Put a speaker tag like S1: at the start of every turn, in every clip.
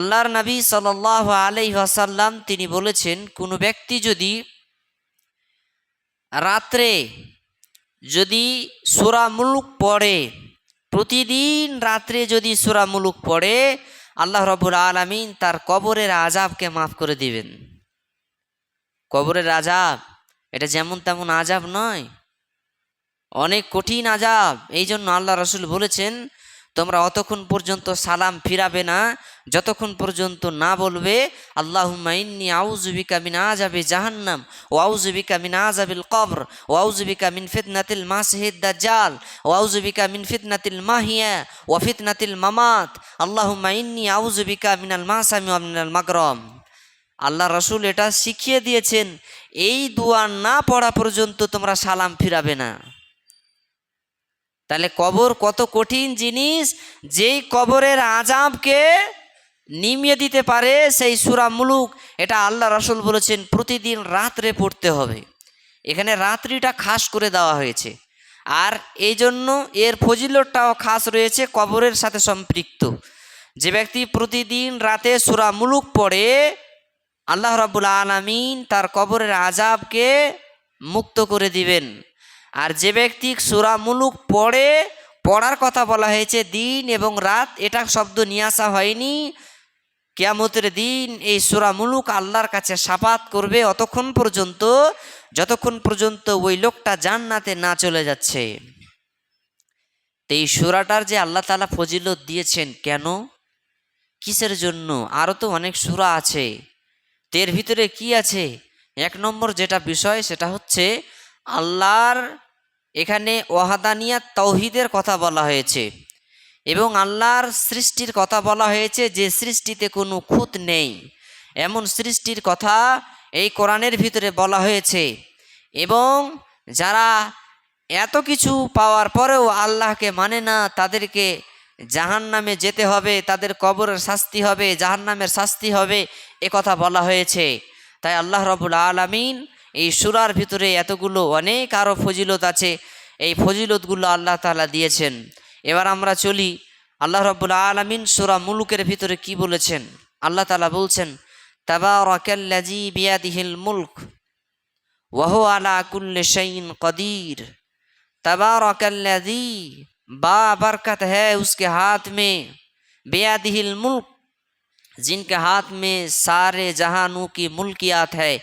S1: আল্লাহর নবী সাল্লাল্লাহু আলাইহি ওয়াসাল্লাম তিনি বলেছেন, কোনো ব্যক্তি যদি রাত্রে যদি সূরা মুলক পড়ে, প্রতিদিন রাত্রে যদি সূরা মুলক পড়ে, আল্লাহ রাব্বুল আলামিন তার কবরের আযাবকে মাফ করে দিবেন। কবরের আযাব এটা যেমন তেমন আযাব নয়, অনেক কঠিন আযাব। এই জন্য আল্লাহ রাসূল বলেছেন, তোমরা অতক্ষণ পর্যন্ত সালাম ফিরাবে না যতক্ষণ পর্যন্ত না বলবে আল্লাহুম্মা ইন্নী আউযু বিকা মিন আযাবি জাহান্নাম ওয়া আউযু বিকা মিন আযাবিল কবর ওয়া আউযু বিকা মিন ফিতনাতিল মাসিহিদ দাজ্জাল ওয়া আউযু বিকা মিন ফিতনাতিল মাহিয়া ওয়া ফিতনাতিল মামাত আল্লাহুম্মা ইন্নী আউযু বিকা মিনাল মাসামি ওয়া মিনাল মাগরাম। আল্লাহ রাসূল এটা শিখিয়ে দিয়েছেন, এই দোয়া না পড়া পর্যন্ত তোমরা সালাম ফিরাবে না। তাহলে কবর কত কঠিন জিনিস, যেই কবরের আযাবকে নিমিয়ে দিতে পারে সেই সূরা মুলক, এটা আল্লাহ রাসূল বলেছেন প্রতিদিন রাত্রে পড়তে হবে। এখানে রাত্রিটা খাস করে দেওয়া হয়েছে, আর এই জন্য এর ফজিলতটাও খাস রয়েছে, কবরের সাথে সম্পৃক্ত। যে ব্যক্তি প্রতিদিন রাতে সূরা মুলক পড়ে, আল্লাহ রাব্বুল আলামিন তার কবরের আযাবকে মুক্ত করে দিবেন। আর যে ব্যক্তি সূরা মুলক পড়ার কথা বলা হয়েছে দিন এবং রাত, এটা শব্দ নিয়ে আসা হয়নি। কিয়ামতের দিন এই সূরা মুলক আল্লাহর কাছে শাফাত করবে যতক্ষণ পর্যন্ত ওই লোকটা জান্নাতে না চলে যাচ্ছে। তো এই সূরাটার যে আল্লাহ তাআলা ফজিলত দিয়েছেন, কেন, কিসের জন্য? আরও তো অনেক সূরা আছে, এর ভিতরে কি আছে? এক নম্বর যেটা বিষয় সেটা হচ্ছে আল্লাহর এখানে ওয়াহদানিয়াত তাওহীদের কথা বলা হয়েছে এবং আল্লাহর সৃষ্টির কথা বলা হয়েছে, যে সৃষ্টিতে কোনো খুঁত নেই এমন সৃষ্টির কথা এই কোরআনের ভিতরে বলা হয়েছে। এবং যারা এত কিছু পাওয়ার পরেও আল্লাহকে মানে না, তাদেরকে জাহান্নামে যেতে হবে, তাদের কবরের শাস্তি হবে, জাহান্নামের শাস্তি হবে, এ কথা বলা হয়েছে। তাই আল্লাহ রাব্বুল আলামিন এই সূরার ভিতরে এতগুলো অনেক আরও ফজিলত আছে, এই ফজিলতগুলো আল্লাহ তাআলা দিয়েছেন। এবার আমরা চলি, আল্লাহ রাব্বুল আলামিন সূরা মুলকের ভিতরে কি বলেছেন। আল্লাহ তাআলা বলছেন, তাবারাকাল্লাযী বিয়াদিহিল মুলক ওয়া হুয়া আলা কুল্লি শাইইন কদির। तबारकल्लज़ी बाबरकत है उसके हाथ में, बेयादिहिल मुल्क जिनके हाथ में सारे जहानों की मुल्कियात है,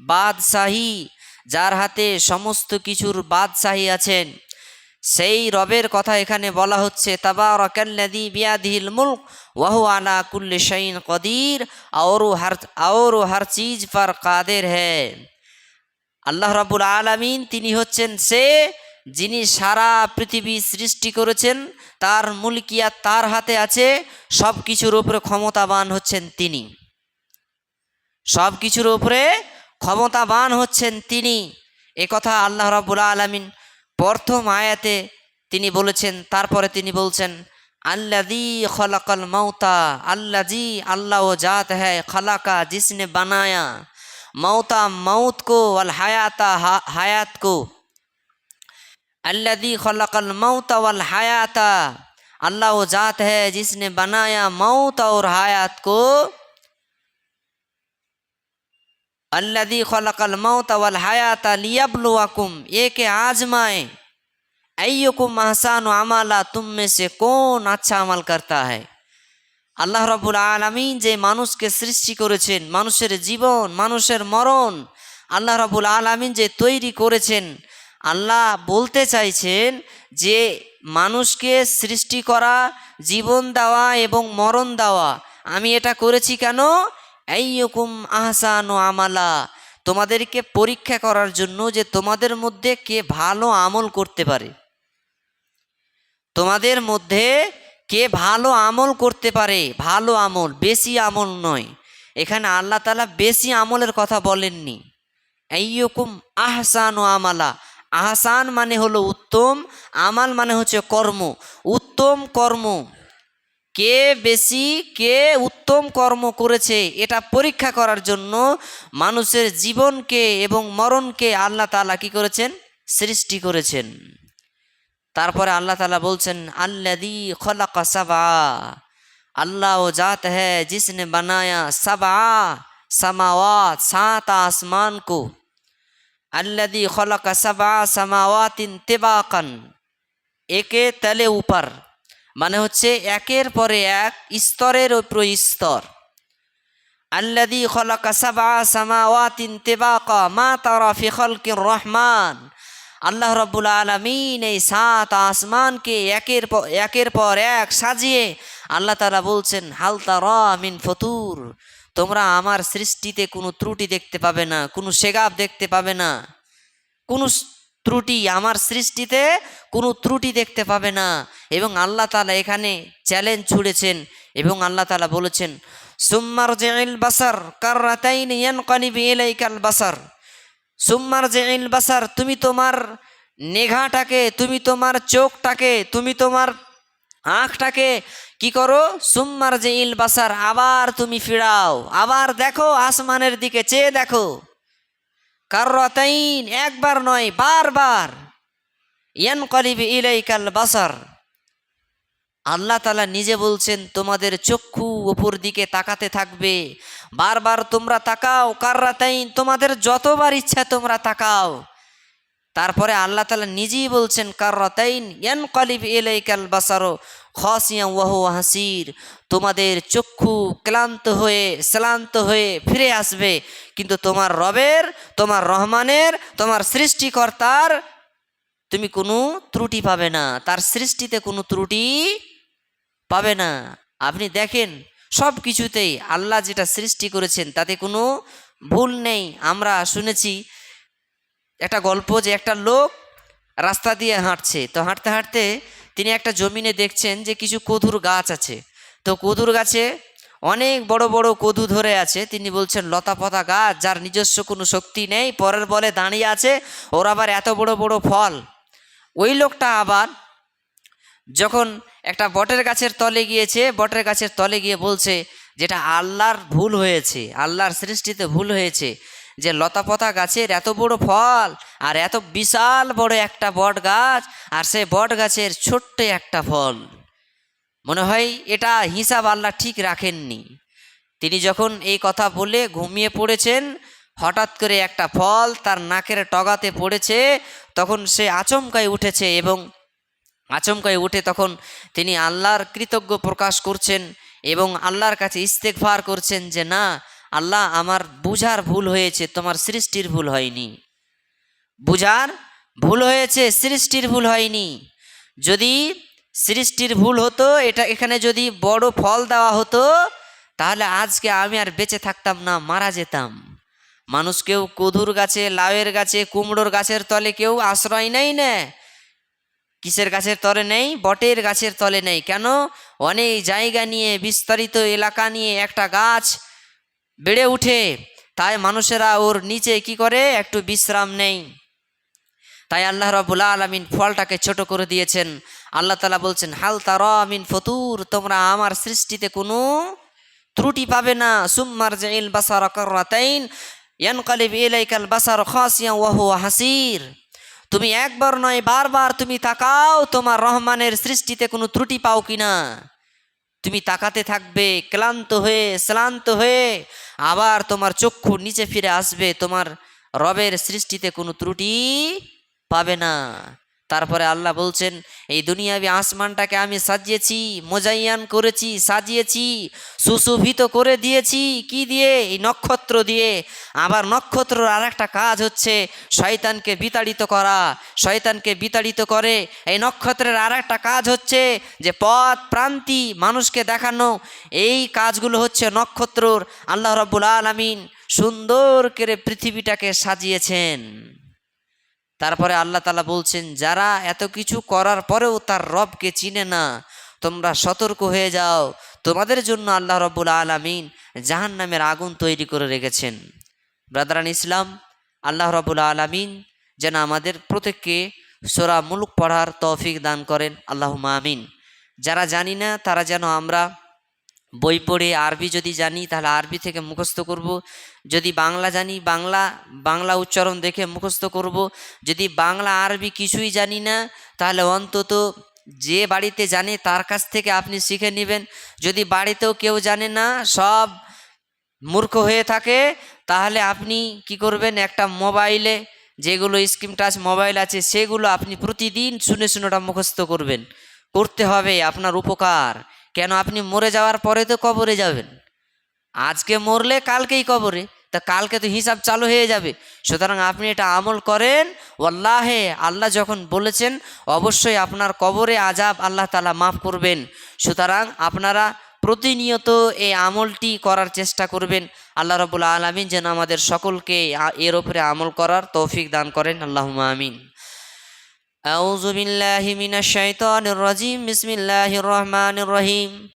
S1: बादशाही যার হাতে সমস্ত কিছুর বাদশাহী আছেন, সেই রবের কথা এখানে বলা হচ্ছে। তাবারাকাল্লাযী বিয়াদিহিল মুলক ওয়া হুয়া আলা কুল্লি শাইইন কদির, और हर चीज पर कादिर है। আল্লাহ রাব্বুল আলামিন তিনি হচ্ছেন সে যিনি সারা পৃথিবী সৃষ্টি করেছেন, তার মুলকিয়াত তার হাতে আছে, সব কিছুর উপরে ক্ষমতাবান হচ্ছেন তিনি, সব কিছুর উপরে ক্ষমতাবান হচ্ছেন তিনি। এ কথা আল্লাহ রাব্বুল আলামিন প্রথম আয়াতে তিনি বলেছেন। তারপরে তিনি বলছেন, अल्लाज़ी खलक़ल मौता, अल्लाज़ी अल्लाह वो जात है, खलका जिसने बनाया, मौता मौत को, वल हयाता हयात को, अल्लाज़ी खलक़ल मौता वल हयाता, अल्लाह वो जात है जिसने बनाया मौत और हयात को, अल्लाज़ी खलक़ल मौता वल हयाता लियब्लुवकुम, ये के आजमाए, अय्युकुम अहसानु अमला, तुम में से कौन अच्छा अमल करता है। আল্লাহ রাব্বুল আলামিন যে মানুষকে সৃষ্টি করেছেন, মানুষের জীবন, মানুষের মরণ আল্লাহ রাব্বুল আলামিন যে তৈরি করেছেন, আল্লাহ বলতে চাইছেন যে মানুষকে সৃষ্টি করা, জীবন দেওয়া এবং মরণ দেওয়া আমি এটা করেছি কেন? আইয়ুকুম আহসানু আমালা, তোমাদেরকে পরীক্ষা করার জন্য যে তোমাদের মধ্যে কে ভালো আমল করতে পারে, তোমাদের মধ্যে কে ভালো আমল করতে পারে। ভালো আমল, বেশি আমল নয়। এখানে আল্লাহ তাআলা বেশি আমলের কথা বলেননি। আইয়ুকুম আহসানু আমালা, আহসান মানে হলো উত্তম, আমাল মানে হচ্ছে কর্ম, উত্তম কর্ম। কে বেশি, কে উত্তম কর্ম করেছে এটা পরীক্ষা করার জন্য মানুষের জীবনকে এবং মরণকে আল্লাহ তাআলা কি করেছেন? সৃষ্টি করেছেন। তারপরে আল্লাহ তাআলা বলছেন, আল্লাযী খলাকা সাবআ, अल्लाह वो जात है जिसने बनाया सबआ समावात, 7 आसमान को। अल्लदी खलक सबआ समावातिन तिबाकन, एके तले ऊपर, মানে হচ্ছে একের পরে এক, স্তরের উপর স্তর। আল্লাযী খলাকা সাবআ সামাওয়াতিন তিবাকা মা তারা ফি খালকির রহমান, আল্লাহ রাব্বুল আলামিন এই 7 আসমানকে একের পর এক সাজিয়ে আল্লাহ তাআলা বলছেন, হাল তারা মিন ফুতুর, তোমরা আমার সৃষ্টিতে কোনো ত্রুটি দেখতে পাবে না, কোনো সেগাব দেখতে পাবে না, কোনো ত্রুটি, আমার সৃষ্টিতে কোনো ত্রুটি দেখতে পাবে না। এবং আল্লাহ তাআলা এখানে চ্যালেঞ্জ ছুড়েছেন এবং আল্লাহ তাআলা বলেছেন, সুম্মারজিল বাসার কাররাতাইন ইয়ানকালিবু ইলাইকাল বাসার, সুম্মারজিল বাসার, তুমি তোমার নেঘাটাকে, তুমি তোমার চোখটাকে, তুমি তোমার আঁখটাকে কি করো, সুম্মারজিল বাসার, আবার তুমি ফিরাও, আবার দেখো, আসমানের দিকে চেয়ে দেখো। কাররাতাইন, একবার নয় বারবার, ইয়ানকালিবু ইলাইকাল বাসার, আল্লাহ তাআলা নিজে বলছেন তোমাদের চক্ষু উপর দিকে তাকাতে থাকবে, বারবার তোমরা তাকাও। কাররাতাইন, তোমাদের যতবার ইচ্ছা তোমরা তাকাও। তারপরে আল্লাহ তাআলা নিজেই বলছেন কাররাতাইন ইয়ানকালিবু ইলাইকাল বাসারু খাসিয়ান ওয়া হুয়া হাসির, তোমাদের চক্ষু ক্লান্ত হয়ে শ্রান্ত হয়ে ফিরে আসবে, কিন্তু তোমার রবের, তোমার রহমানের, তোমার সৃষ্টিকর্তার তুমি কোনো ত্রুটি পাবে না, তার সৃষ্টিতে কোনো ত্রুটি পাবে না। আপনি দেখেন সব কিছুতেই আল্লাহ যেটা সৃষ্টি করেছেন তাতে কোনো ভুল নেই। আমরা শুনেছি একটা গল্প যে একটা লোক রাস্তা দিয়ে হাঁটছে, তো হাঁটতে হাঁটতে তিনি একটা জমিনে দেখছেন যে কিছু কদুর গাছ আছে। তো কদুর গাছে অনেক বড় বড় কদু ধরে আছে। তিনি বলছেন লতাপাতা গাছ, যার নিজস্ব কোনো শক্তি নেই, পরের বলে দাঁড়িয়ে আছে, ওর আবার এত বড় বড় ফল। ওই লোকটা আবার যখন একটা বটের গাছের তলে গিয়েছে, বটের গাছের তলে গিয়ে বলছে যেটা আল্লাহর ভুল হয়েছে, আল্লাহর সৃষ্টিতে ভুল হয়েছে, যে লতাপাতা গাছের এত বড় ফল আর এত বিশাল বড় একটা বট গাছ, আর সেই বট গাছের ছোট্ট একটা ফল, মনে হয় এটা হিসাব আল্লাহ ঠিক রাখেননি। তিনি যখন এই কথা বলে ঘুমিয়ে পড়েছেন, হঠাৎ করে একটা ফল তার নাকের টগাতে পড়েছে, তখন সে আচমকায় উঠেছে এবং আচমকায় উঠে তখন তিনি আল্লাহর কৃতজ্ঞ প্রকাশ করছেন এবং আল্লাহর কাছে ইস্তেগফার করছেন যে না আল্লাহ, আমার বুঝার ভুল হয়েছে, তোমার সৃষ্টির ভুল হয়নি। বুঝার ভুল হয়েছে, সৃষ্টির ভুল হয়নি। যদি সৃষ্টির ভুল হতো, এখানে যদি বড় ফল দেওয়া হতো, তাহলে আজকে আমি আর বেঁচে থাকতাম না, মারা যেতাম। মানুষ কেউ কদুর গাছে, লাউয়ের গাছে, কুমড়োর গাছের তলে কেউ আশ্রয় নেই না। কিসের গাছের তলে নেই? বটের গাছের তলে নেই। কেন? অনেক জায়গা নিয়ে, বিস্তারিত এলাকা নিয়ে একটা গাছ বেড়ে উঠে, তাই মানুষেরা ওর নিচে কি করে, একটু বিশ্রাম নেই। তাই আল্লাহ রাব্বুল আলামিন ফলটাকে ছোট করে দিয়েছেন। আল্লাহ তাআলা বলছেন হাল তারা মিন ফুতুর, তোমরা আমার সৃষ্টিতে কোনো ত্রুটি পাবে না। সুম্মারজিল বাসারা কাররাতাইন ইয়ানকালিবু ইলাইকাল বাসারু খাসিয়ান ওয়া হুয়া হাসির, তুমি একবার নয় বারবার তুমি তাকাও, তোমার রহমানের সৃষ্টিতে কোনো ত্রুটি পাও কিনা। তুমি তাকাতে থাকবে ক্লান্ত হয়ে শ্রান্ত হয়ে, আবার তোমার চক্ষু নিচে ফিরে আসবে, তোমার রবের সৃষ্টিতে কোনো ত্রুটি পাবে না। তারপরে আল্লাহ বলছেন এই দুনিয়াবি আসমানটাকে আমি সাজিয়েছি, মোজাইয়ান করেছি, সাজিয়েছি, সুশোভিত করে দিয়েছি। কি দিয়ে? এই নক্ষত্র দিয়ে। আবার নক্ষত্রর আর একটা কাজ হচ্ছে শয়তানকে বিতাড়িত করা। শয়তানকে বিতাড়িত করে এই নক্ষত্রের আর একটা কাজ হচ্ছে যে পথ প্রান্তি মানুষকে দেখানো। এই কাজগুলো হচ্ছে নক্ষত্রর। আল্লাহ রাব্বুল আলামিন সুন্দর করে পৃথিবীটাকে সাজিয়েছেন। তারপরে আল্লাহ তাআলা বলছেন যারা এত কিছু করার পরেও তার রবকে চিনে না, তোমরা সতর্ক হয়ে যাও, তোমাদের জন্য আল্লাহ রাব্বুল আলামিন জাহান্নামের আগুন তৈরি করে রেখেছেন। ব্রাদারান ইসলাম, আল্লাহ রাব্বুল আলামিন যেন আমাদের প্রত্যেককে সূরা মুলক পড়ার তৌফিক দান করেন, আল্লাহুম্মা আমিন। যারা জানি না তারা যেন আমরা বই পড়ে, আরবি যদি জানি তাহলে আরবি থেকে মুখস্থ করব, যদি বাংলা জানি বাংলা উচ্চারণ দেখে মুখস্থ করব, যদি বাংলা আরবি কিছুই জানি না তাহলে অন্তত যে বাড়িতে জানে তার কাছ থেকে আপনি শিখে নেবেন। যদি বাড়িতেও কেউ জানে না, সব মূর্খ হয়ে থাকে, তাহলে আপনি কি করবেন, একটা মোবাইলে যেগুলো স্ক্রিন টাচ মোবাইল আছে সেগুলো আপনি প্রতিদিন শুনে শুনে ওটা মুখস্থ করবেন। করতে হবে, আপনার উপকার। কেন, আপনি মরে যাওয়ার পরে তো কবরে যাবেন। আজকে মরলে কালকেই কবরে, তা কালকে তো হিসাব চালু হয়ে যাবে। সুতরাং আপনি এটা আমল করেন। ওয়াল্লাহে, আল্লাহ যখন বলেছেন অবশ্যই আপনার কবরে আযাব আল্লাহ তাআলা মাফ করবেন। সুতরাং আপনারা প্রতিনিয়ত এই আমলটি করার চেষ্টা করবেন। আল্লাহ রাব্বুল আলামিন যেন আমাদের সকলকে এর উপরে আমল করার তৌফিক দান করেন। আল্লাহুম্মা আমিন। আউযু বিল্লাহি মিনাশ শাইতানির রাজিম। বিসমিল্লাহির রহমানির রহিম।